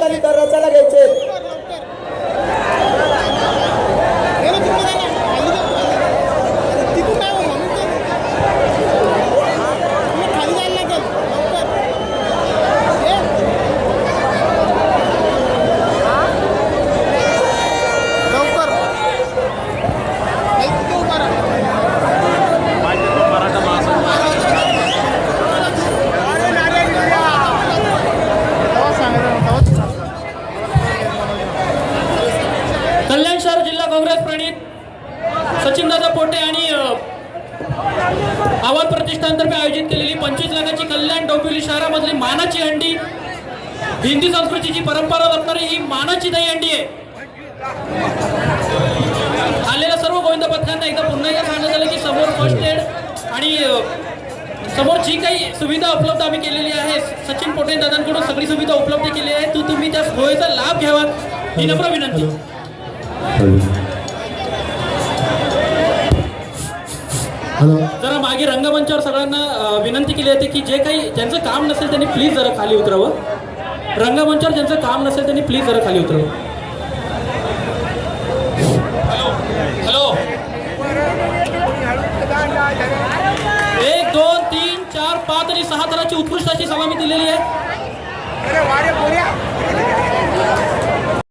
खाली तर रचायला घ्यायचे. कल्याण शहर जिल्हा काँग्रेस प्रणित सचिनदादा पोटे आणि आवाज प्रतिष्ठानतर्फे आयोजित केलेली 25 लाखाची कल्याण डोंबिवली शहरामधली मानाची हंडी, हिंदी संस्कृतीची परंपरा जपणारी ही मानाची दही हंडी आहे. आलेल्या सर्व गोविंद पथकांना एकदा पुन्हा एकदा सांगण्यात आलं की समोर फर्स्ट एड आणि समोर जी काही सुविधा उपलब्ध आम्ही केलेली आहे सचिन पोटे दादांकडून सगळी सुविधा उपलब्ध केली आहे. तुम्ही त्या सोयीचा लाभ घ्यावा ही नम्र विनंती. जरा मागे रंगमंचावर सगळ्यांना विनंती केली होती की जे काही ज्यांचं काम नसेल त्यांनी प्लीज जरा खाली उतरावं. रंगमंचावर ज्यांचं काम नसेल त्यांनी प्लीज जरा खाली उतरावं. हॅलो 1 2 3 4 5 आणि 6 तराची उत्कृष्ट अशी सलामी दिलेली आहे.